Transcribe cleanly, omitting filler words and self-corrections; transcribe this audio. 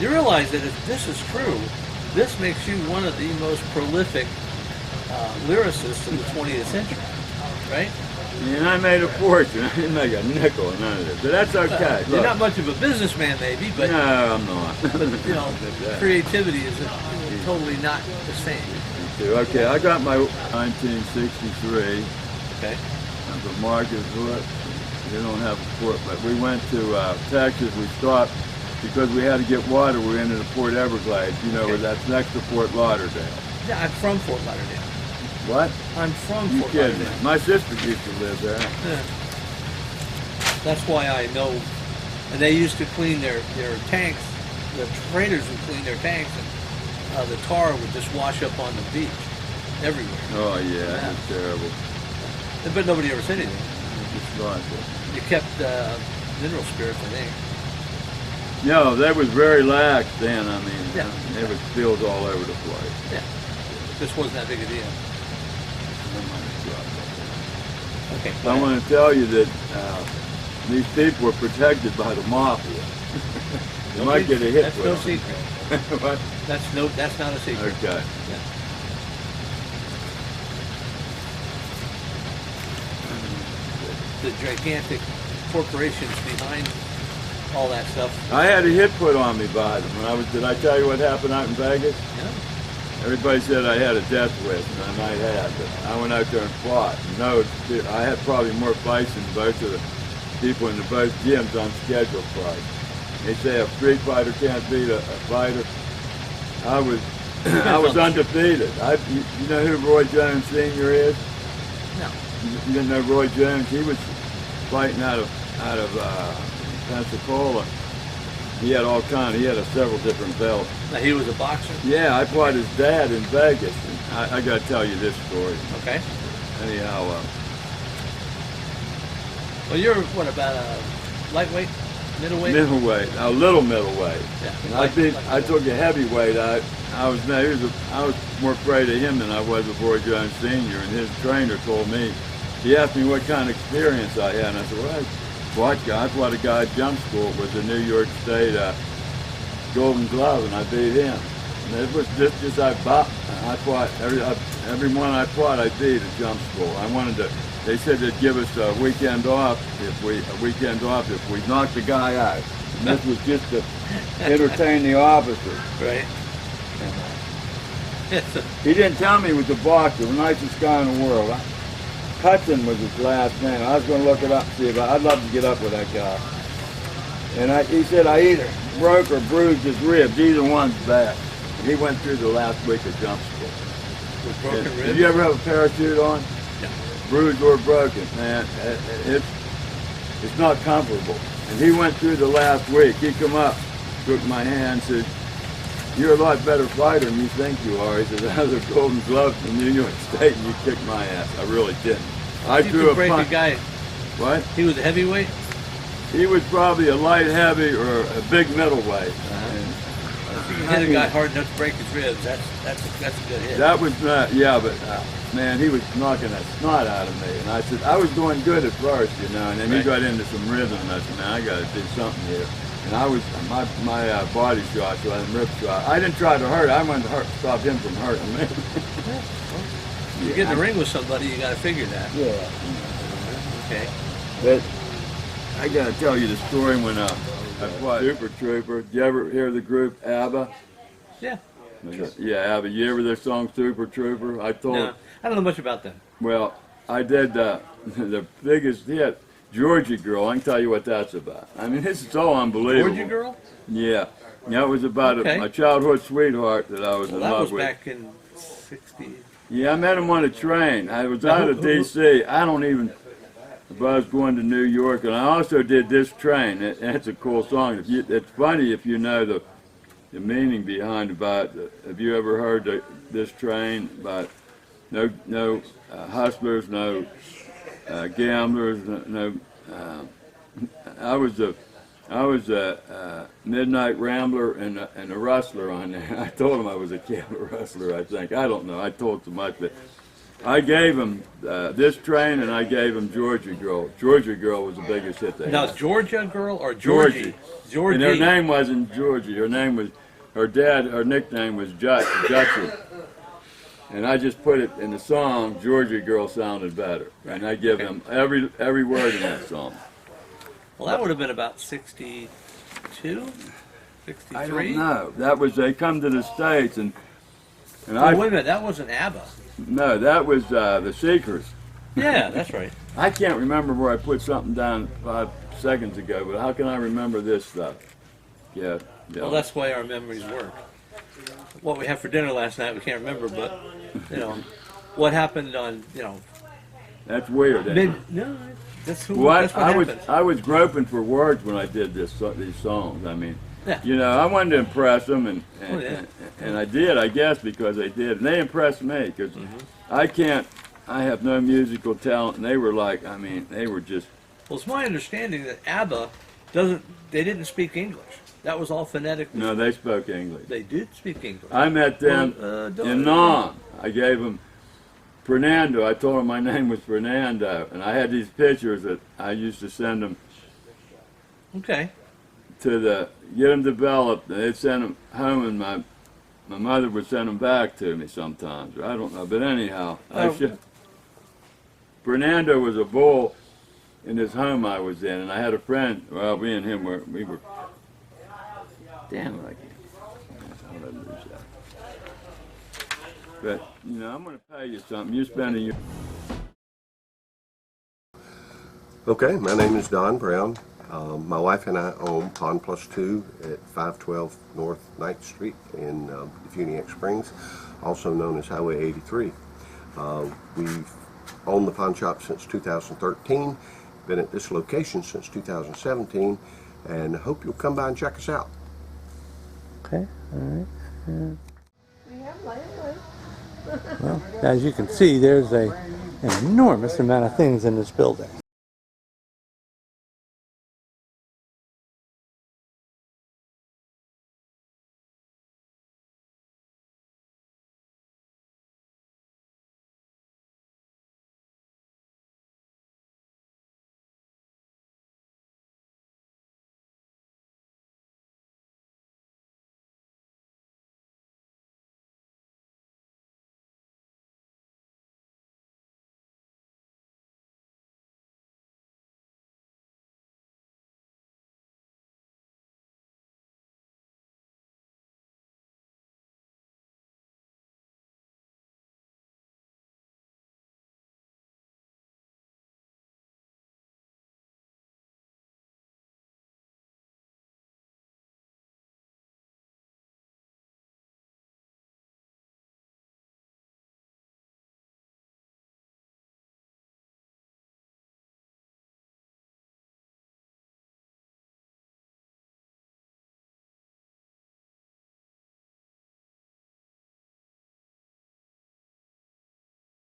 You realize that if this is true, this makes you one of the most prolific lyricists of the 20th century, right? And I made a fortune. I didn't make a nickel or none of this, but that's okay. You're Look, not much of a businessman, maybe, but no, I'm not. you know, creativity is totally not the same. Okay, I got my 1963. Okay. The Marcus Hood. They don't have a port, but we went to Texas. We stopped because we had to get water. We ended at Port Everglades. You know, where that's next to Fort Lauderdale. Yeah, I'm from Fort Lauderdale. What? I'm from You Fort kidding Lauderdale. me? My sister used to live there. Yeah. That's why I know. And they used to clean their tanks. The traders would clean their tanks, and the tar would just wash up on the beach everywhere. Oh yeah, that's terrible. But nobody ever said anything. It's like it. You kept mineral spirits, I think. No, that was very lax then. I mean, Yeah. There was spills all over the place. Yeah. This wasn't that big a deal. Okay. I want to tell you that these people were protected by the mafia. You might get a hit That's with no them. secret. What? That's not a secret. Okay. Yeah. The gigantic corporations behind all that stuff. I had a hit put on me by them when I was. Did I tell you what happened out in Vegas? Yeah. Everybody said I had a death wish, and I might have, but I went out there and fought. No, I had probably more fights than both of the people in the both gyms on scheduled fights. They say a street fighter can't beat a fighter. I was I was undefeated. You know who Roy Jones Sr. is? No. You didn't know Roy Jones? He was fighting out of Pensacola. He had all kinds. He had several different belts. Now, he was a boxer. Yeah, I fought his dad in Vegas. And I got to tell you this story. Okay. Anyhow, Well, you're what about a lightweight, middleweight? middleweight, a little middleweight. Yeah. And I took a heavyweight out. I was more afraid of him than I was of Roy Jones Sr. And his trainer told me, he asked me what kind of experience I had, and I said, well, I fought a guy at jump school with the New York State Golden Glove, and I beat him. And it was just I fought every one I fought, I beat at jump school. They said they'd give us a weekend off if we knocked the guy out. And this was just to entertain the officers. Right. He didn't tell me he was a boxer, the nicest guy in the world. Hudson was his last name. I was going to look it up and see if I'd love to get up with that guy. And he said I either broke or bruised his ribs. Either one's bad. He went through the last week of jump school. With broken ribs? Did you ever have a parachute on? No. Bruised or broken, man. It's not comfortable. And he went through the last week. He come up, took my hand, said, "You're a lot better fighter than you think you are." He said, "I was a Golden Glove from New York State, and you kicked my ass." I really didn't. I You threw could a break punch. a guy. What? He was a heavyweight? He was probably a light heavy or a big middleweight. If you can hit a guy hard enough to break his ribs, that's a good hit. That was not, yeah, but man, he was knocking that snot out of me. And I said, I was doing good at first, you know, and then he got into some rhythm, and I said, man, I got to do something here. And I was, my body shot, so I rib shot. I didn't try to hurt. I wanted to stop him from hurting me. You get in the ring with somebody, you got to figure that. Yeah. Okay. But I got to tell you the story when I fought Super Trooper. Did you ever hear the group ABBA? Yeah. Yeah, ABBA. You ever their song Super Trooper? I told. No, I don't know much about them. Well, I did the biggest hit, Georgie Girl. I can tell you what that's about. I mean, this is so unbelievable. Georgie Girl? Yeah. Yeah, it was about Okay. my childhood sweetheart that I was in That love was with. back in 60. Yeah, I met him on a train. I was out of D.C. I don't even, if I was going to New York, and I also did This Train. It's a cool song. It's funny if you know the meaning behind have you ever heard This Train about no hustlers, no gamblers, I was a midnight rambler and a rustler on there. I told him I was a cattle rustler, I think. I don't know. I told so much, but I gave him this train, and I gave him Georgia Girl. Georgia Girl was the biggest hit they Now, had. Georgia Girl or Georgie? Georgie. And her name wasn't Georgie. Her name was, her nickname was Jutsie. And I just put it in the song, Georgia Girl sounded better. And I give them every word in that song. Well, that would have been about 62, 63? I don't know. That was, they come to the States, and Oh, wait a minute, that wasn't ABBA. No, that was the Seekers. Yeah, that's right. I can't remember where I put something down 5 seconds ago, but how can I remember this stuff? Yeah. Well, that's why our memories work. What we had for dinner last night, we can't remember, but, you know, what happened on, you know... That's weird, isn't it? No, that's what Well, I was groping for words when I did these songs. I mean, yeah. you know, I wanted to impress them, and I did, I guess, because they did. And they impressed me, because I have no musical talent, and they were like, I mean, they were just... Well, it's my understanding that ABBA they didn't speak English. That was all phonetic. No, they spoke English. They did speak English. I met them in Nam. I gave them Fernando. I told them my name was Fernando, and I had these pictures that I used to send them. Okay. To get them developed, and they'd send them home, and my mother would send them back to me sometimes. I don't know, but anyhow, Fernando was a bull in this home I was in, and I had a friend. Well, me and him we were. Damn it! I can't. How did I lose that? But you know, I'm going to pay you something. You're spending your. Okay, my name is Don Brown. My wife and I own Pond Plus 2 at 512 North 9th Street in Funiac Springs, also known as Highway 83. We've owned the pawn shop since 2013, been at this location since 2017, and hope you'll come by and check us out. Okay, all right. We have light. Well, as you can see, there's an enormous amount of things in this building.